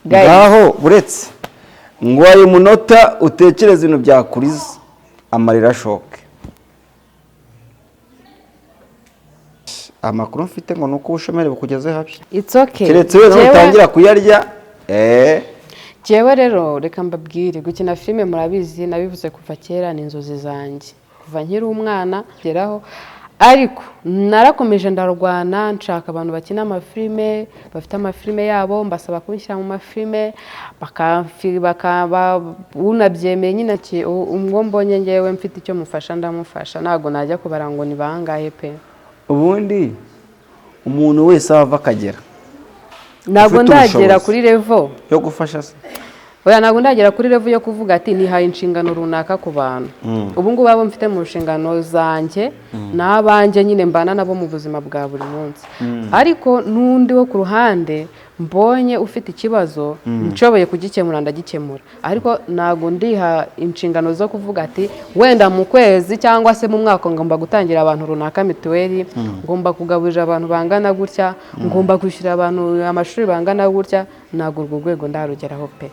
ngaho buretse ngo ayo munota utekereza ibintu byakuriza amarira shoke. Amakuru mfite ngo nuko ubushomeri bukugeze habi. It's okay. Keretse wewe utangira kuyarya. Jewe rero reka mbabwire gukina filime murabizi nabivuze kuva kera ni inzozi zanjye. Kuva nkiri umwana geraho ariko narakomeje ndarwana nshaka abantu bakina amafilime bafite amafilime yabo mbasaba kunshyira mu mafilime bakaba unabyemeye nyine ki umwo mbonye ngewe mfite icyo mufasha ndamufasha ntago najya kubara ngo ni bangahe pe. Ubundi umuntu wese ava akagera ntago ndagera kuri level yo gufasha se. Oya ntago ndagera kuri level yo kuvuga ati nihaye inshingano runaka ku bantu. Ubu ngubu abo mfite mu nshingano zanjye n'abanje nyine mbana nabo mu buzima bwa buri munsi. Ariko nundi wo ku ruhande mbonye ufite ikibazo nshoboye kugikemura ndagikemura. Ariko ntago ndiha inshingano zo kuvuga ati wenda mu kwezi cyangwa se mu mwaka ngomba gutangira abantu runaka mituweli, ngomba kugaburira abantu bangana gutya, ngomba kwishyura abantu amashuri bangana gutya, ntago urwo rwego ndarugeraho pe.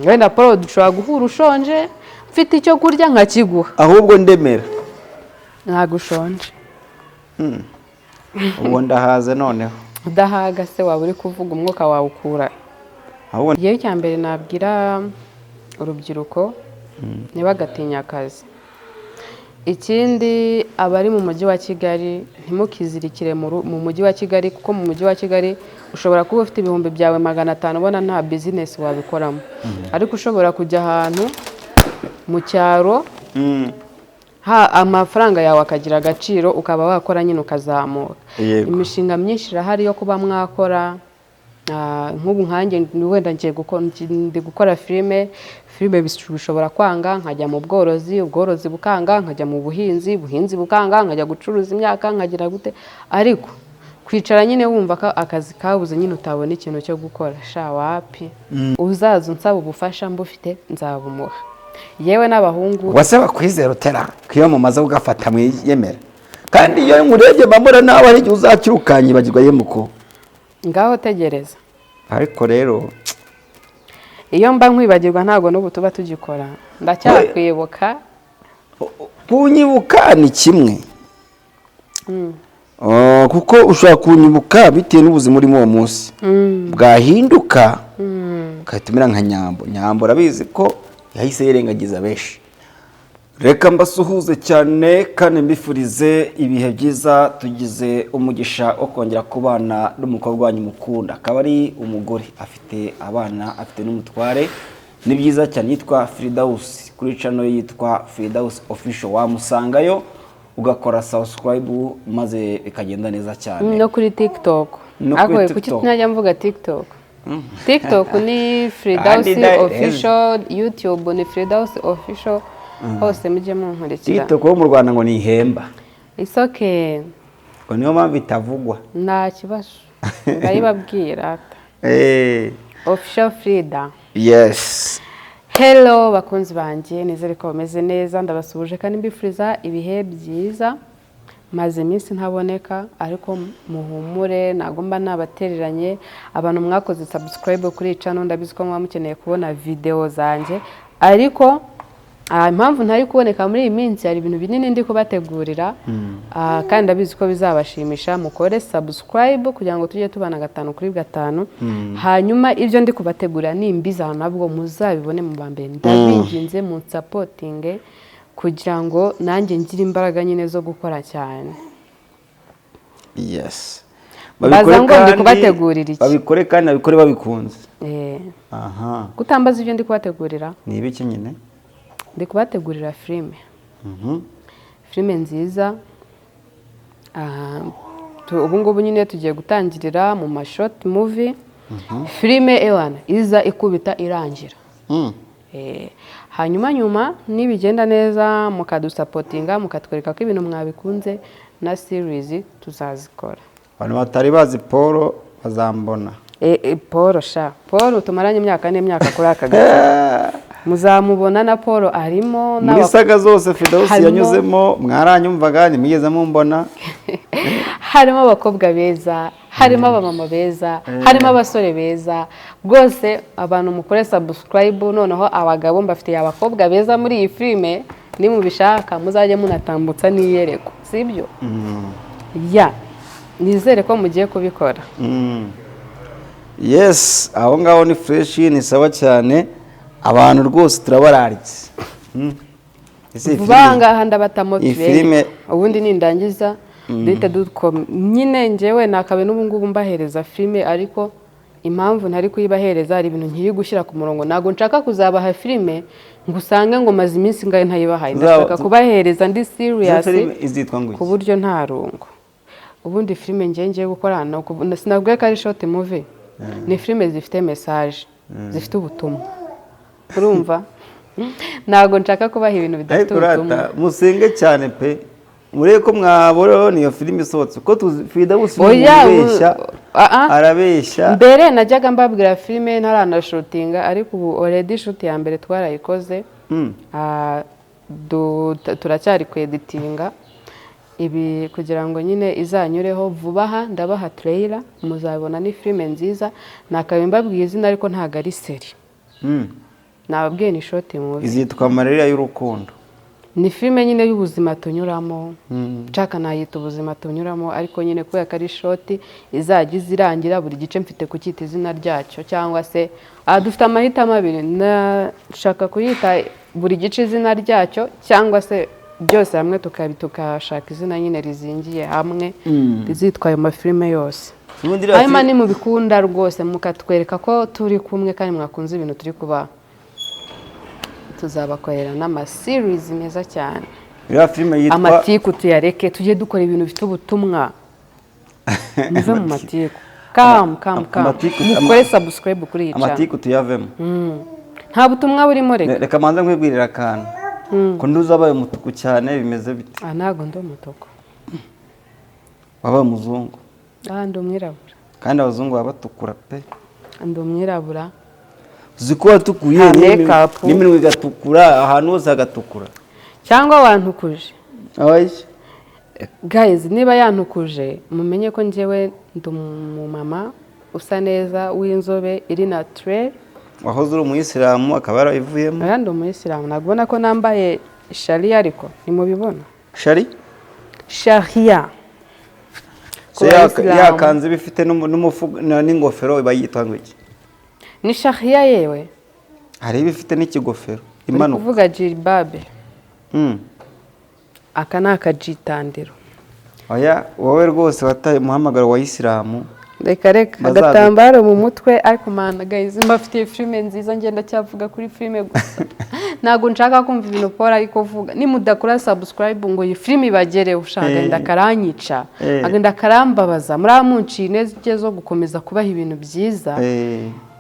Wenda Paul dushobora guhura ushonje mfite icyo kurya nkakiguha ahubwo ndemera ntago ushonje. Ubu ndahaze noneho. Udahaga se waba uri kuvuga umwuka wawe ukura. Yewe cyambere nabwira urubyiruko ntibagatinya akazi. Ikindi abari mu mujyi wa Kigali ntimukizirikire mu mujyi wa Kigali kuko mu mujyi wa Kigali ushobora kuba ufite ibihumbi byawe 500 ubona nta business wabikoramo. Ariko ushobora kujya ahantu mu cyaro amafaranga yawe akagira agaciro ukaba wakora nyine ukazamuka. Imishinga myinshi irahari yo kuba mwakora nk'ubu nkanjye wenda ngiye gukora filime bishobora kwanga nkajya mu ubworozi bukanga nkajya mu buhinzi bukanga nkajya gucuruza imyaka nkagira gute ariko kwicara nyine wumva ko akazi kabuze nyine utabona ikintu cyo gukora sha wapi uzaza unsaba ubufasha mbufite nzabumuha. Yewe n'abahungu wase bakwizera utera kiyo mumaze ugafata mwiyemera kandi iyo nkurebye bamura nawe ari uzakirukanye bagirwa yemuko ngaho tegereza. Ariko rero iyo mba nkwibagirwa ntago n'ubu tuba tugikora ndacyakwibuka. Kunyibuka ni kimwe kuko ushobora kunyibuka bitewe n'ubuzima urimo uwo munsi bwahinduka ukatumira nka Nyambo urabizi ko yahise yirengagiza benshi. Reka mbasuhuze cyane kandi mbifurize ibihe byiza tugize umugisha wo kongera kubana n'umukobwa wanyu mukunda akaba ari umugore afite abana afite n'umutware. Ni byiza cyane yitwa Firdaus kuri channel yitwa Firdaus Official wamusangayo ugakora subscribe maze bikagenda neza cyane. No kuri TikTok kuki tunajya mvuga TikTok ni Firdaus Official, YouTube ni Firdaus Official hose mujye munkurikira. TikTok wo mu Rwanda ngo ni ihemba. It's okay. Ngo niyo mpamvu itavugwa. Nta kibazo. Ndayibabwira. Official Frida. Yes. Hello bakunzi banjye nizere ko bameze neza ndabasubuje kandi mbifuriza ibihe byiza. Maze iminsi ntaboneka ariko muhumure nagomba nabatereranye abantu mwakoze subscribe kuri channel ndabizi ko mwamukeneye kubona video zanjye ariko impamvu ntari kuboneka muri iyi minsi hari ibintu binini ndi kubategurira kandi ndabizi ko bizabashimisha mukore subscribe kugira ngo tujye tubana 5 kuri 5 hanyuma ibyo ndi kubategurira nimbiza nabwo muzabibone mu bambere ndabinginze mu supporting kugira ngo nanjye ngire imbaraga nyine zo gukora cyane. Yes. Babikore kandi babikore babikunze. Aha. Kutambaza ibyo ndi kubategurira? Ni ibiki nyine? Ndi kubategurira filime. Filime nziza. Ubu ngubu nyine tugiye gutangirira mu short movie. Filime ewana iza ikubita irangira. Hanyuma nibigenda neza mukadusapotinga mukatwereka ko ibintu mwabikunze na series tuzazikora. Abantu batari bazi Paul bazambona. Paul tumaranye imyaka n'imyaka kuri aka gace. Muzamubona na Paul arimo muri saga zose Firdaus yanyuzemo mwaranyumvaga nimigeze mumbona. harimo abakobwa beza, harimo abamama beza, harimo abasore beza. Rwose abantu mukore subscribe, noneho abagabo mbafitiye abakobwa beza muri iyi filime, nimubishaka muzajye munatambutsa n'iyereko, sibyo? Ya, nizere ko mugiye kubikora. Yes, aho ngaho ni fresh, ni sawa cyane. Abantu rwose turabararitse. Vuba ngaha ndabatamotive. Ubundi nindangiza duhita.com. Nyine njyewe nakabe n'ubu ngubu mbahereza filime, ariko impamvu ntari kuyibahereza ari ibintu nkiri gushyira ku murongo. Nago nshaka kuzabaha filime ngusange ngo maze iminsi ngaye ntayibahaye. Ndashaka kubahereza ndi serious ku buryo nta rungo. Ubundi filime ngiye gukora sinabwiye ko ari short movie. Ni filime zifite message, zifite ubutumwa. Urumva? Nago nshaka kubaha ibintu bidafite ubutumwa. Musenge cyane pe. Mureke ko mwaboro niyo filime isohotse ko tuzifida busubisha arabeshya. Mbere najyaga mbabwira filime ntaranashutinga, ariko ubu already shoot ya mbere twarayikoze. Turacyari kweditinga ibi kugira ngo nyine izanyureho vuba aha. Ndabaha trailer, muzabona ni filime nziza. Nakabe mbabwiye izina ariko ntago ari seri. Nababwiye ni short movie. Izitwa Amarira y'urukundo. Ni filime nyine y'ubuzima tunyuramo. Nshaka nayita ubuzima tunyuramo, ariko nyine kubera ko ari short izajya irangira buri gice mfite kucyita izina ryacyo, cyangwa se dufite amahitamo abiri. Nashaka kuyita buri gice izina ryacyo, cyangwa se byose hamwe tukashaka izina nyine rizingiye hamwe rizitwa ayo mafilime yose. Hanyuma ni mubikunda rwose mukatwereka ko turi kumwe kandi mwakunze ibintu turi kuba, tuzabakorera n'ama-series meza cyane. Ya filime yitwa Amatiku tuyareke tujye dukora ibintu bifite ubutumwa. Muve mu matiku. Kam. Mukore subscribe kuri iyi channel. Amatiku tuyavemo. Nta butumwa burimo reka. Reka manza nkwibwirira akantu. Ko nduzabaye umutuku cyane bimeze bite? Ntago ndo umutuku. Wabaye umuzungu. Ndi umwirabura. Kandi abazungu baba batukura pe. Ndi umwirabura. Uziko watukuye n'iminwe igatukura, ahantu hose hagatukura. Cyangwa wantukuje. Abaye. Guys, niba yantukuje mumenye ko njyewe ndi umumama usa neza w'inzobe iri naturel. Wahoze uri umuyisilamu akaba yarayivuyemo. Ndi umuyisilamu. Nagubona ko nambaye sharia, ariko nimubibona. Sharia. Yakanze bifite n'umufugo n'ingofero bayitwa ngo iki? Ni sharia yewe. Hari bifite n'ikigofero imanuka. Kuvuga jilbabe. Aka ni akajitandiro. Oya, wowe rwose wataye umuhamagaro wa Isilamu. Reka agatambaro mu mutwe, ariko mana guys, mbafitiye filime nziza ngenda cyavuga kuri filime gusa. Nago nshaka kumva ibintu pora ariko vuga. Nimudakora subscribe ngo iyi filime ibagere ushaka agenda karanyica. Agenda karambabaza. Muri amunci neze zo gukomeza kubaha ibintu byiza.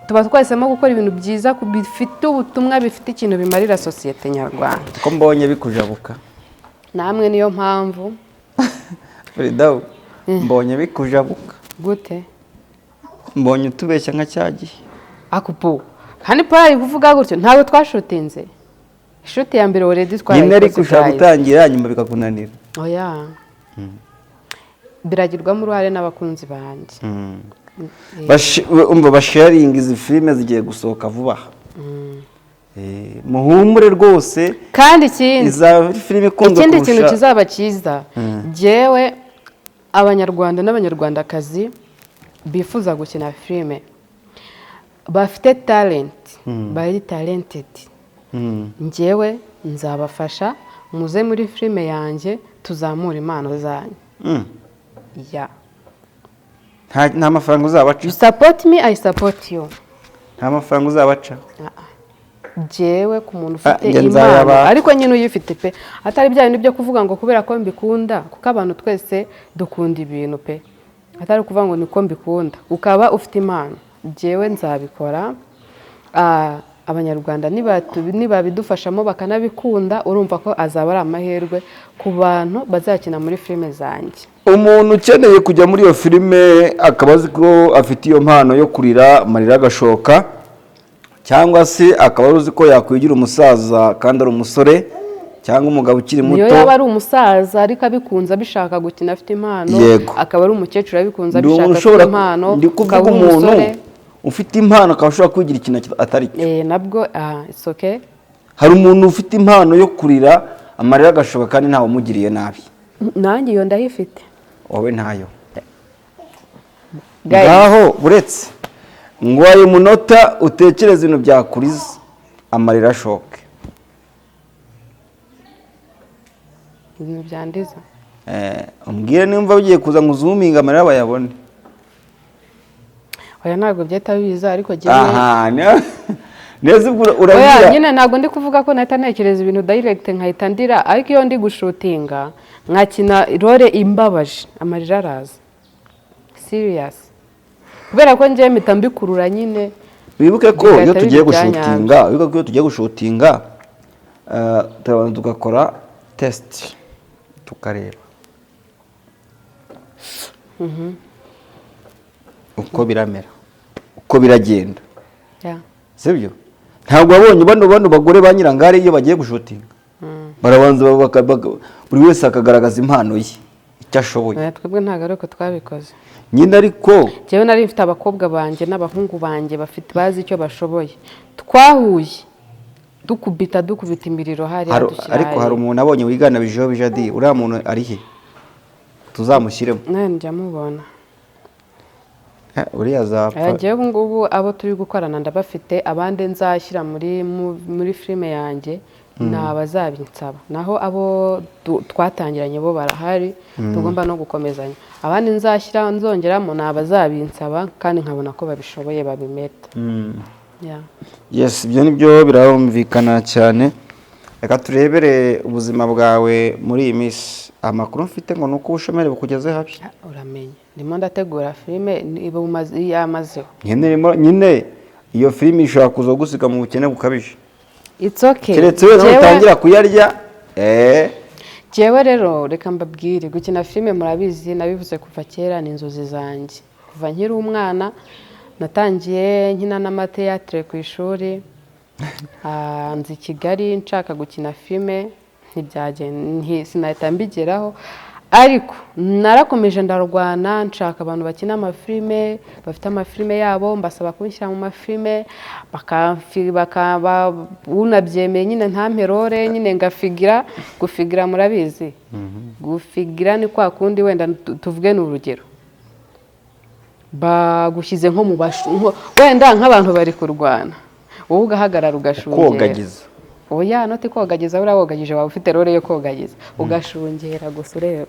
Tuba twasemo gukora ibintu byiza bifite ubutumwa, bifite ikintu bimarira societe nyarwanda. Ko mbonye bikujabuka. Namwe niyo mpamvu. Fridaw, mbonye bikujabuka. Gute? Mbonye utubeshya nka cyagiye. Akupo. Hani pari kuvuga gutyo ntawe twashutinze. Ishuti ya mbere already twaraye. Nyine ari kushaka gutangira nyuma bikakunanira. Oya. Biragirwa mu ruhare n'abakunzi banjye. Basharinga izi filime zigiye gusohoka vuba. Muhumure rwose. Kandi ikindi kintu kizaba cyiza. Jewe Abanyarwanda n'Abanyarwandakazi bifuza gukina filime bafite talent, bari talented. Njyewe nzabafasha muze muri filime yanjye tuzamura impano zanyu. Nta mafaranga uzabaca. You support me, I support you. Nta mafaranga uzabaca. Jewe ku muntu ufite impano, ariko nyine uyifite pe, atari bya bintu byo kuvuga ngo kubera ko mbikunda, kuko abantu twese dukunda ibintu pe, atari kuvuga ngo niko mbikunda. Ukaba ufite impano, jewe nzabikora. Abanyarwanda niba bidufashamo bakanabikunda, urumva ko azaba ari amahirwe ku bantu bazakina muri filime zanjye. Umuntu ukeneye kujya muri iyo filime akaba azi ko afite iyo mpano yo kurira amarira agashoka, cyangwa se akaba azi ko yakwigira umusaza kandi ari umusore, cyangwa umugabo ukiri muto, niyo yaba ari umusaza ariko abikunze abishaka gukina afite impano, akaba ari umukecuru abikunze abishaka afite impano, ukaba umuntu ufite impano akaba ashobora kwigira ikintu atari cyo. Nabwo it's okay. Hari umuntu ufite impano yo kurira amarira agashoka kandi ntawe umugiriye nabi. Nanjye iyo ndayifite. Wowe ntayo. Ngaho buretse ngo ayo munota utekereza ibintu byakuriza amarira ashoke. Ibintu byandiza. Umbwire nimba ugiye kuza ngo uzuminga amarira bayabone. Oya ntabwo byeta biza ariko neza urabira. Oya nyine ntabwo ndi kuvuga ko nahita ntekereza ibintu direct nkahita ndira, ariko iyo ndi gushutinga nkakina role imbabaje amarira araza. Serious. Kubera ko njye mpita mbikurura nyine. Wibuke ko iyo tugiye gushutinga, turabanza tugakora test tukareba uko biramera, uko biragenda. Sibyo? Ntabwo wabonye bano bagore ba Nyirangare iyo bagiye gushutinga barabanza buri wese akagaragaza impano ye icyo ashoboye. Twebwe ntabwo ari uko twabikoze nyine, ariko njyewe nari mfite abakobwa banjye n'abahungu banjye bafite bazi icyo bashoboye, twahuye dukubita imiriro hari ariko hari umuntu abonye wigana bijeho bijadi, uriya muntu ari he? Tuzamushyiremo nawe njya mubona. Uriya zapfa. Njyewe ubu ngubu abo turi gukorana ndabafite, abandi nzashyira muri filime yanjye ni abazabinsaba, naho abo twatangiranye bo barahari, tugomba no gukomezanya. Abandi nzashyira nzongeramo ni abazabinsaba kandi nkabona ko babishoboye babimeta. Yes, ibyo nibyo birumvikana cyane. Reka turebere ubuzima bwawe muri iyi minsi. Amakuru mfite ngo nuko ubushomeri bukugeze habi. Uramenye ndimo ndategura filime iba yamazeho. Nyine iyo filime ishobora kuza gusiga mu bukene bukabije. It's okay. Keretse we utangira kuyarya. Jewe rero reka mbabwire, gukina filime murabizi nabivuze kuva kera ni inzozi zanjye. Kuva nkiri umwana natangiye nkina n'amateatre ku ishuri, nzi Kigali nshaka gukina filime, sinahita mbigeraho, ariko narakomeje ndarwana nshaka abantu bakina amafilime, bafite amafilime yabo, mbasaba kunshyira mu mafilime, unabyemeye nyine ntamperore nyine gufigira murabizi. Gufigira ni kwa kundi wenda tuvuge n'urugero, bagushyize nko mu wenda nk'abantu bari kurwana, wowe ugahagarara ugashungera. Kogagiza. Oya noti kogagiza, uriya wogagije waba ufite role yo kogagiza, ugashungera gusa ureba.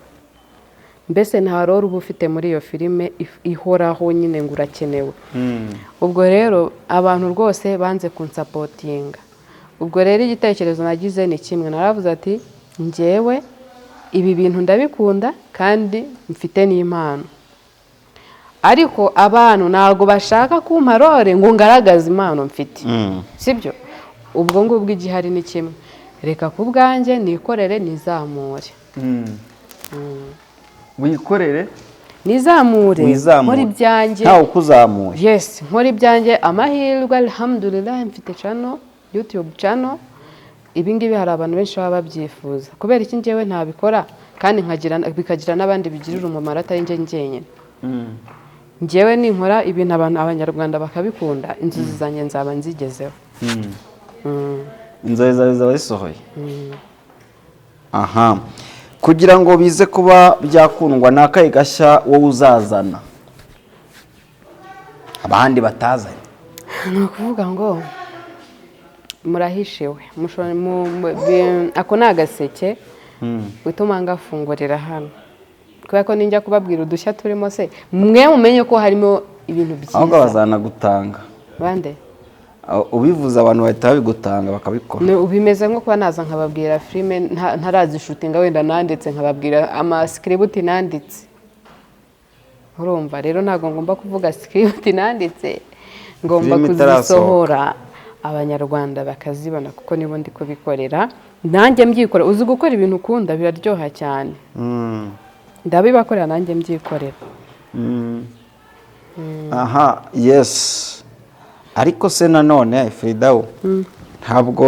Mbese nta role uba ufite muri iyo filime ihoraho nyine ngo urakenewe. Ubwo rero abantu rwose banze kunsapotinga. Ubwo rero igitekerezo nagize ni kimwe, naravuze ati njyewe ibi bintu ndabikunda kandi mfite n'impano, ariko abantu ntabwo bashaka kumpa role ngo ngaragaze impano mfite. Sibyo? Ubwo ngubwo igihari ni kimwe, reka ku bwanjye nikorere nizamure. Wikorere nizamure muri byanjye ntawe ukuzamuye. Yes, muri byanjye amahirwe alhamdulillah mfite channel, YouTube channel. Ibi ngibi hari abantu benshi baba babyifuza, kubera iki njyewe ntabikora kandi bikagira n'abandi bigirira umumaro atari njyenyine. Njyewe ninkora ibintu abanyarwanda bakabikunda, inzozi zanjye nzaba nzigezeho. Inzozi zawe zaba zisohoye. Aha, kugira ngo bize kuba byakundwa n'akayi gashya wowe uzazana abandi batazanye. Ni ukuvuga ngo murahishiwe, ako ni agaseke gutuma ngafungurira hano, kubera ko ninjya kubabwira udushya turimo se mwe mumenye ko harimo ibintu byiza. Ahubwo bazanagutanga. Bande? Ubivuza abantu bahita babigutanga bakabikora. Ubimeze nko kuba naza nkababwira filime ntarazishutinga wenda nanditse nkababwira amascript nanditse. Urumva rero ntabwo ngomba kuvuga script nanditse, ngomba kuzisohora abanyarwanda bakazibona kuko nibo ndi kubikorera. Nanjye mbyikorera, uzi gukora ibintu ukunda biraryoha cyane. Ndabibakorera nanjye mbyikorera. Aha, yes. Ariko se nanone Fridawo ntabwo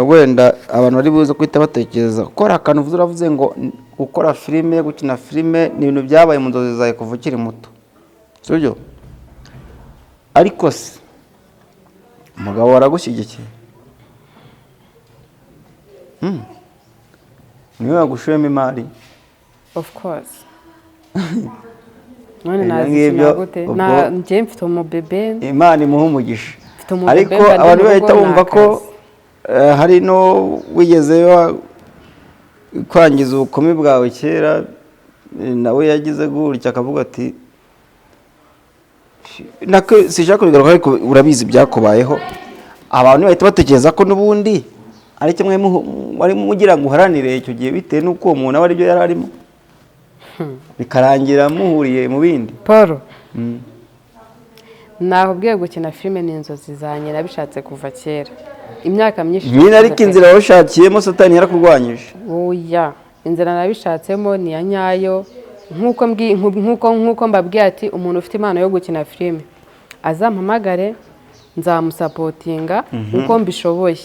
wenda abantu bari buze kwita batekereza gukora akantu uvuze uravuze ngo gukora filime gukina filime ni ibintu byabaye mu nzozi zawe kuva ukiri muto sibyo ariko se umugabo waragushyigikiye niwe wagushuyemo imari of course none nazikina gute njye mfite umubebe imana imuha umugisha ariko abantu bahita bumva ko hari no wigeze kwangiza ubukumi bwawe kera nawe yagize gutya akavuga ati sishaka kubigaruka ariko urabizi byakubayeho abantu bahita batekereza ko n'ubundi ari kimwe wari mugira ngo uharanire icyo gihe bitewe n'uko uwo muntu aba aribyo yari arimo bikarangira muhuriye mu bindi. Paul nakubwiye gukina filime ni inzozi zanjye nabishatse kuva kera imyaka myinshi nyine ariko inzira washakiyemo satani yarakurwanyije. Oya inzira nabishatsemo ni ya nyayo nk'uko mbabwiye ati umuntu ufite impano yo gukina filime azampamagare nzamusapotinga uko mbishoboye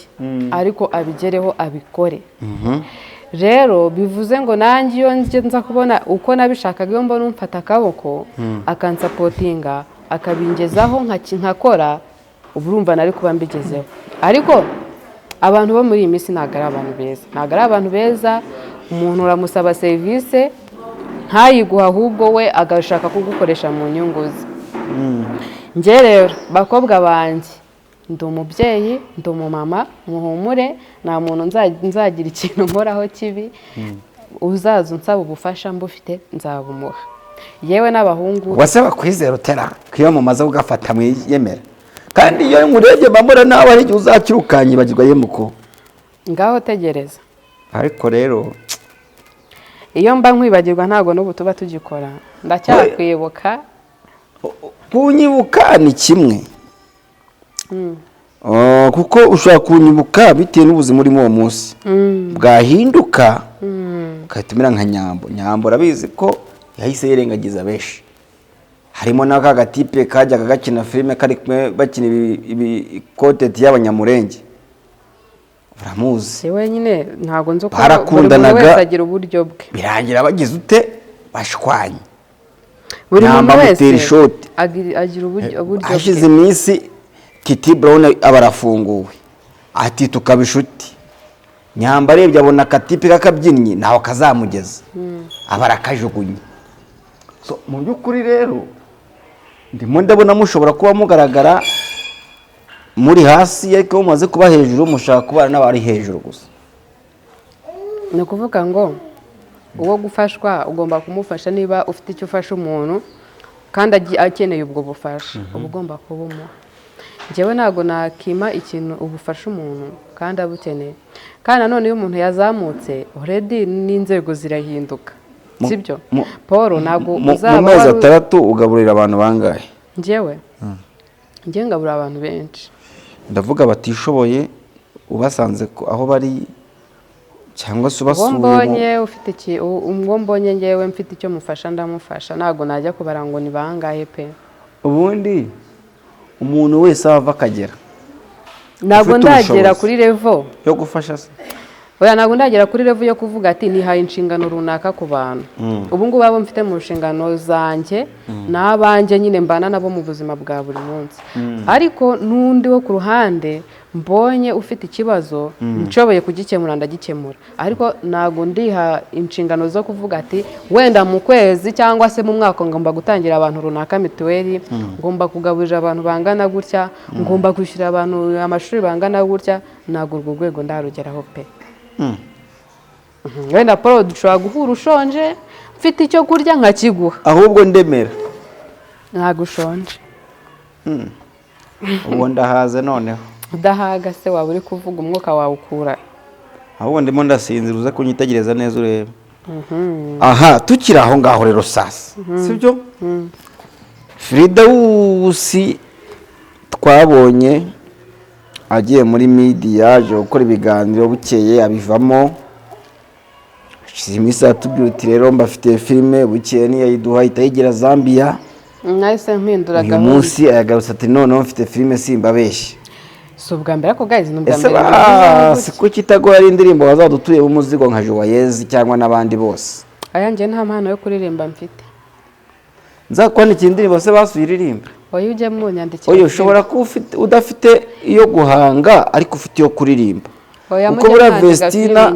ariko abigereho abikore. Rero bivuze ngo nanjye iyo nza kubona uko nabishakaga iyo mbona umfata akaboko akansapotinga akabingezaho nkakora urumva nari kuba mbigezeho. Ariko abantu bo muri iyi minsi ntabwo ari abantu beza umuntu uramusaba serivisi ntayiguha ahubwo we agashaka kugukoresha mu nyungu ze. Njye rero bakobwa banjye ndi umubyeyi ndi umumama muhumure nta muntu nzagira ikintu nkoraho kibi uzaza unsaba ubufasha mbufite nzabumuha yewe n'abahungu wase bakwizera utera kiyo mumaze ugafata mwiyemera kandi iyo nkurebye bamura nawe ari uzakirukanye bagirwa yemuko ngaho tegereza. Ariko rero iyo mba nkwibagirwa ntago n'ubu tuba tugikora ndacyakwibuka kunyibuka ni kimwe kuko ushobora kunyibuka bitewe n'ubuzima urimo uwo munsi bwahinduka ukatumira nka nyambo urabizi ko yahise yirengagiza benshi harimo n'aka gatipe kajyaga gakina filime kari bakina ibikoteti y'abanyamurenge uramuzi yewe nyine ntago nzo ko barakundanaga wese agira uburyo bwe birangira bagize ute bashwanye buri muntu wese agira uburyo hashize iminsi Kitty Brown abarafunguwe ati tukabishuti nyamba arebye abona katipe kakabyinnyi naho kazamugeza abarakajugunye. So mu byukuri rero ndimo ndabona mushobora kuba mugaragara muri hasi ariko mumaze kuba hejuru mushaka kubana n'abari hejuru gusa. Ni kuvuga ngo uwo gufashwa ugomba kumufasha niba ufite icyo ufasha umuntu kandi akeneye ubwo bufasha ugomba kubumuha. Njyewe ntago nakima ikintu ubufasha umuntu kandi abukeneye kandi nanone iyo umuntu yazamutse already n'inzego zirahinduka sibyo. Paul ntago uzaba mu mezi 3 ugaburira abantu bangahe? Njyewe ngaburira abantu benshi ndavuga batishoboye ubasanze aho bari cyangwa se ubasuye mbonye ufite iki mbonye ngewe mfite icyo mufasha ndamufasha ntago najya kubara ngo ni bangahe pe. Ubundi umuntu wese ava akagera ntago ndagera kuri level yo gufasha se. Oya ntago ndagera kuri level yo kuvuga ati nihaye inshingano runaka ku bantu. Ubu ngubu abo mfite mu nshingano zanjye n'abanje nyine mbana nabo mu buzima bwa buri munsi. Ariko n'undi wo ku ruhande mbonye ufite ikibazo nshoboye kugikemura ndagikemura ariko ntago ndiha inshingano zo kuvuga ati wenda mu kwezi cyangwa se mu mwaka ngomba gutangira abantu runaka mituweli ngomba kugaburira abantu bangana gutya ngomba kwishyura abantu amashuri bangana gutya ntago urwo rwego ndarugeraho pe. Wenda Paul dushobora guhura ushonje mfite icyo kurya nkakiguha ahubwo ndemera ntago ushonje ubu ndahaze noneho udahaga se waba uri kuvuga umwuka wawe ukura ahubwo ndimo ndasinzira uze kunyitegereza neza urebe. Aha tukiri aho ngaho rero sasa sibyo Firidausi twabonye agiye muri media aje gukora ibiganiro bukeye abivamo iminsi atubwira uti rero mbafite filime bukeye niyayiduha itayigira Zambia nahise mpindura gahunda uyu munsi ayagarutse ati noneho mfite filime simbabeshye. si ubwa mbere ako guys ni ubwa ese mbere si kuki itagora indirimbo bazadutuye umuzigo nka Joyeuse cyangwa n'abandi bose ayanjye nta mpano yo kuririmba mfite nzakwandikira indirimbo se basubiririmba oya ujye mu nyandikira oya ushobora kuba udafite iyo guhanga ariko ufite iyo kuririmba kuko buriya Vestina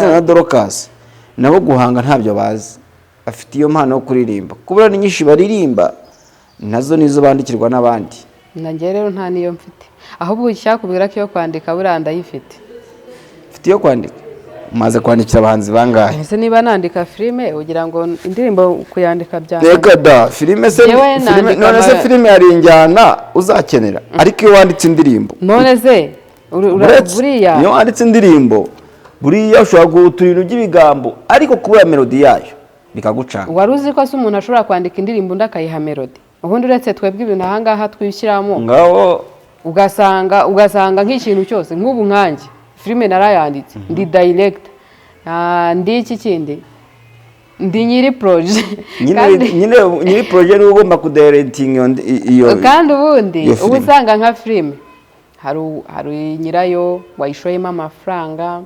na Dorcas nabo guhanga ntabyo bazi afite iyo mpano yo kuririmba kubura ni nyinshi baririmba nazo nizo bandikirwa n'abandi nanjye rero nta niyo mfite ahubwo icyakubwira ko iyo kwandika buranda ndayifite mfite iyo kwandika maze kwandikira abahanzi bangahe ese niba nandika filime ugira ngo indirimbo kuyandika byane reka da filime se none se filime yari injyana uzakenera ariko iyo wanditse indirimbo none se buriya iyo wanditse indirimbo buriya ushobora guhutura ibintu by'ibigambo ariko kubura melodi yayo bikagucanga wari uzi ko se umuntu ashobora kwandika indirimbo undi akayiha melodi ubundi uretse twebwe ibintu ahangaha twishyiramo ngaho ugasanga nk'ikintu cyose nk'ubu nkanjye filime narayanditse ndi director ndi iki kindi ndi nyiri projet nyiri projet ni ugomba kudirectinga iyo kandi ubundi ubu usanga nka filime hari nyirayo wayishoyemo amafaranga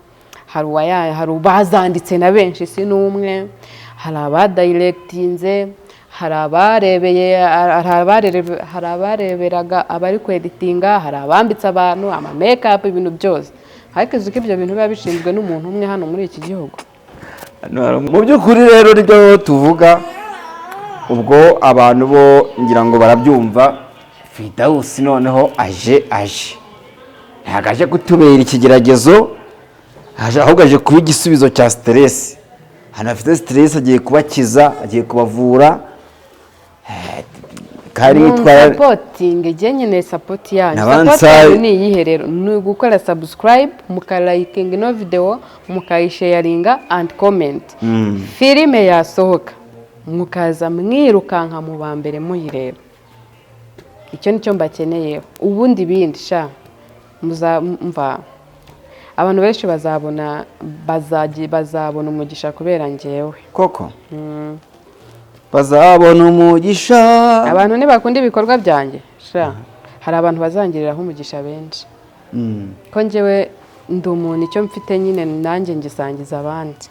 hari bazanditse na benshi si n'umwe hari abadirectinze hari abareberaga abari kweditinga hari abambitse abantu ama make-up ibintu byose ariko uzi ko ibyo bintu biba bishinzwe n'umuntu umwe hano muri iki gihugu mu by'ukuri rero nibyo tuvuga ubwo abantu bo ngira ngo barabyumva Firdausi noneho aje ntabwo aje kutubera ikigeragezo ahubwo aje kuba igisubizo cya stress hano afite stress agiye kubakiza agiye kubavura kari witwara supporting je nyine support yanyu support ni iyihe rero ni gukora subscribe mukaliking no video mukayisharinga and comment filime yasohoka mukaza mwirukanka mu bambere muyireba icyo nicyo mbakeneye ubundi bindi sha muzamva abantu benshi bazabona umugisha kubera ngewe koko bazabona umugisha abantu ntibakunda ibikorwa byanjye hari abantu bazangiriraho umugisha benshi ko njyewe ndi umuntu icyo mfite nyine nanjye ngisangiza abandi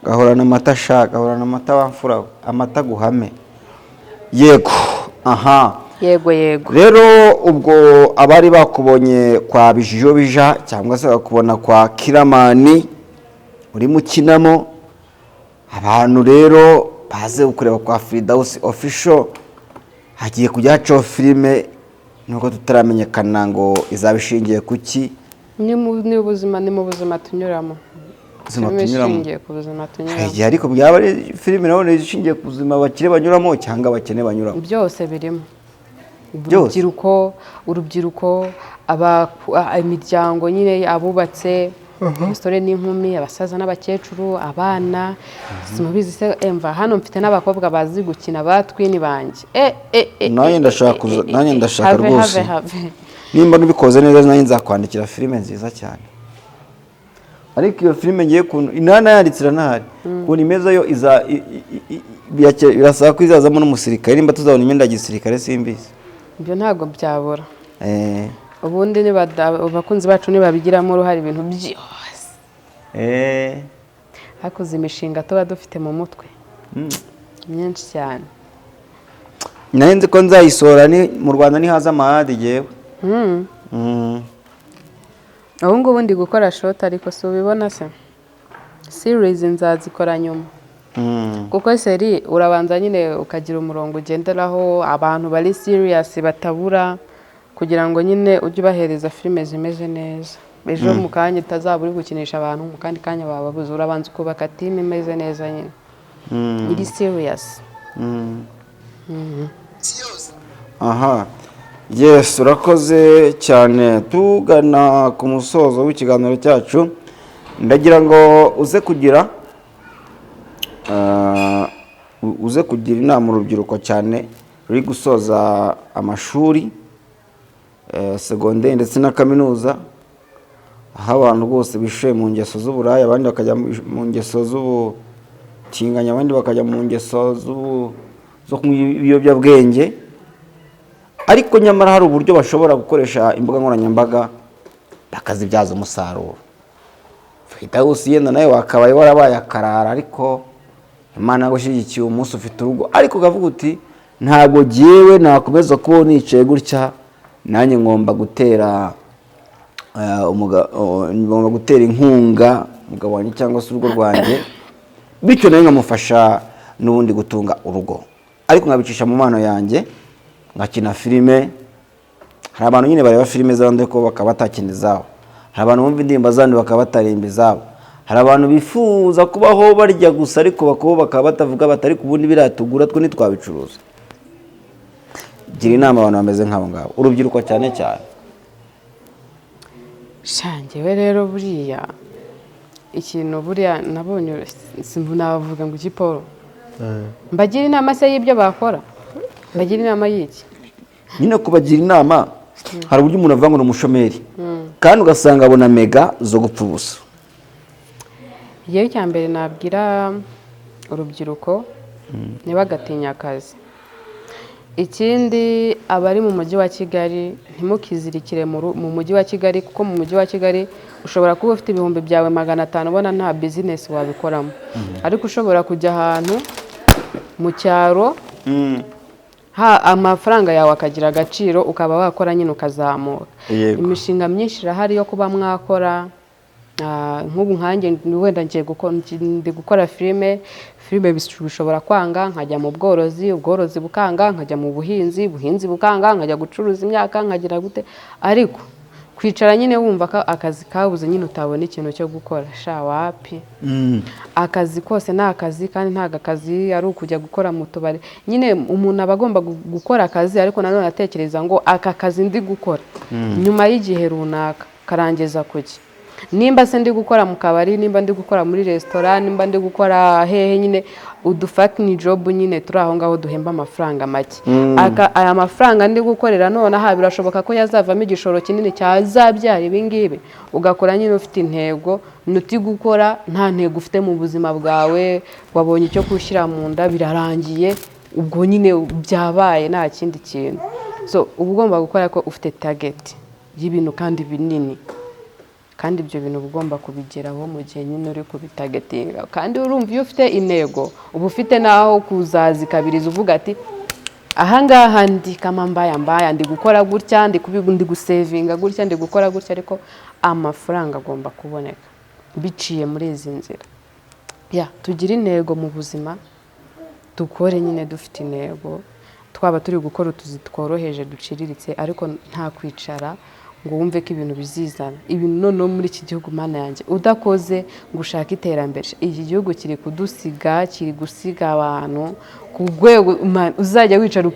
gahorana amata ashaka gahorana amata wamfura amata guhame yego yego rero ubwo abari bakubonye kwa Bijijo bija cyangwa se bakubona kwa Kiramani uri mukinamo abantu rero baze kureba kwa Firdausi official hagiye kujya haco filime nuko tutaramenyekana ngo izabishingiye kuki ni mu buzima tunyuramo ishingiye ku buzima tunyuramo ariko byaba ari filime nabone ishingiye ku buzima bakire banyuramo cyangwa bakene banyuramo byose birimo urubyiruko imiryango nyine abubatse umusore n'inkumi abasaza n'abakecuru abana simubizi se emva hano mfite n'abakobwa bazi gukina batwini banjye nanjye ndashaka rwose nimba nubikoze neza nanjye nzakwandikira filime nziza cyane ariko iyo filime ngiye inana yanditsira ntahari kuntu imeze yo birasaba ko izazamo n'umusirikare nimba tuzabona imyenda ya gisirikare simbizi ibyo ntabwo byabura ubundi abakunzi bacu ntibabigiramo uruhare ibintu byose hakoze imishinga tuba dufite mu mutwe myinshi cyane nari nzi ko nzayisora mu Rwanda nihaza amahadi yewe ubu ngubu ndi gukora short ariko si ubibona se series nzazikora nyuma kuko seri urabanza nyine ukagira umurongo ugenderaho abantu bari serious batabura kugira ngo nyine ujye ubahereza filime zimeze neza ejo mu kanya utazaba uri gukinisha abantu mu kandi kanya bababuze urabanza ukubaka team imeze neza nyine iri serious yes urakoze cyane tugana ku musozo w'ikiganiro cyacu ndagira ngo uze kugira inama urubyiruko cyane ruri gusoza amashuri segonderi ndetse na kaminuza aho abantu bose bishuye mu ngeso z'uburaya abandi bakajya mu ngeso z'ubutinganya abandi bakajya mu ngeso zo kunywa ibiyobyabwenge ariko nyamara hari uburyo bashobora gukoresha imbuga nkoranyambaga bakazibyaza umusaruro. Firidausi yenda nawe wakabaye warabaye akarara, ariko Imana yagushyigikiye umunsi ufite urugo, ariko ukavuga uti ntabwo jyewe nakomeza kubaho nicaye gutya, nanjye ngomba gutera inkunga umugabo wanjye cyangwa se urugo rwanjye, bityo nawe nkamufasha n'ubundi gutunga urugo, ariko nkabicisha mu mpano yanjye, ngakina filime. Hari abantu nyine bareba filime z'abandi ko bakaba batakina izabo, hari abantu bumva indirimbo z'abandi bakaba batarimba izabo, hari abantu bifuza kubaho barya gusa ariko bakaba batavuga batari ku bundi biratugura twe ntitwabicuruza. Gira inama abantu bameze nk'abo ngabo, urubyiruko cyane cyane. Shangewe rero buriya ikintu buriya nabonye navuga ngo iki Paul, mbagira inama se y'ibyo bakora, mbagira inama y'iki? Nyine kubagira inama, hari uburyo umuntu avuga ngo ni umushomeri kandi ugasanga abona mega zo gupfa ubusa. Yewe icya mbere nabwira urubyiruko ntibagatinya akazi. Ikindi abari mu mujyi wa Kigali ntimukizirikire mu mujyi wa Kigali, kuko mu mujyi wa Kigali ushobora kuba ufite ibihumbi byawe 500 ubona nta business wabikoramo, ariko ushobora kujya ahantu mu cyaro amafaranga yawe akagira agaciro, ukaba wakora nyine ukazamuka. Imishinga myinshi irahari yo kuba mwakora. Nk'ubu nkanjye wenda ndi gukora filime bishobora kwanga, nkajya mu bworozi bukanga, nkajya mu buhinzi bukanga, nkajya gucuruza imyaka, nkagira gute, ariko kwicara nyine wumva ko akazi kabuze nyine utabona ikintu cyo gukora, sha wapi. Akazi kose ni akazi, kandi ntago akazi ari ukujya gukora mu tubari. Nyine umuntu aba agomba gukora akazi, ariko nanone atekereza ngo aka kazi ndi gukora nyuma y'igihe runaka karangiza kuki. Nimba se ndi gukora mu kabari, nimba ndi gukora muri restaurant, nimba ndi gukora hehe, nyine udufacting job nyine turi aho ngaho duhemba amafaranga make. Aya mafaranga ndi gukorera none aha birashoboka ko yazavamo igishoro kinini cyazabyara ibingibi, ugakora nyine ufite intego. Nuti gukora nta ntego ufite mu buzima bwawe, wabonye icyo kushyira mu nda birarangiye, ubwo nyine byabaye nta kindi kintu. So uba ugomba gukora ko ufite target y'ibintu kandi binini, kandi ibyo bintu ugomba kubigeraho mu gihe nyine uri kubitagetinga. Kandi urumva iyo ufite intego uba ufite naho kuzazikabiriza, uvuga ati ahangaha ndi kama mbaya ndi gukora gutya, ndi gusevinga gutya, ndi gukora gutya, ariko amafaranga agomba kuboneka biciye muri izi nzira. Tugira intego mu buzima, dukore nyine dufite intego, twaba turi gukora utuzi tworoheje duciriritse, ariko nta kwicara ngo wumve ko ibintu bizizana. Ibintu none muri iki gihugu Mana yanjye udakoze ngo ushake iterambere, iki gihugu kiri kudusiga, kiri gusiga abantu ku rwego uzajya wicara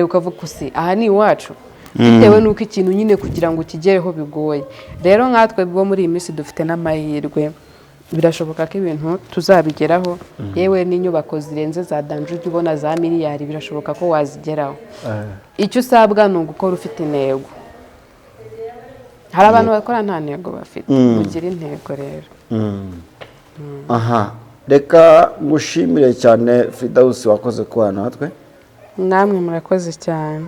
ukavuga usi aha ni iwacu, bitewe n'uko ikintu nyine kugira ngo kigereho bigoye. Rero nkatwe bo muri iyi minsi dufite n'amahirwe, birashoboka ko ibintu tuzabigeraho. Yewe n'inyubako zirenze za danje ubona za miliyari birashoboka ko wazigeraho. Icyo usabwa ni ugukora ufite intego. Hari abantu bakora nta ntego bafite, mugira intego rero. Reka ngushimire cyane Firidausi, wakoze kubana natwe. Namwe murakoze cyane.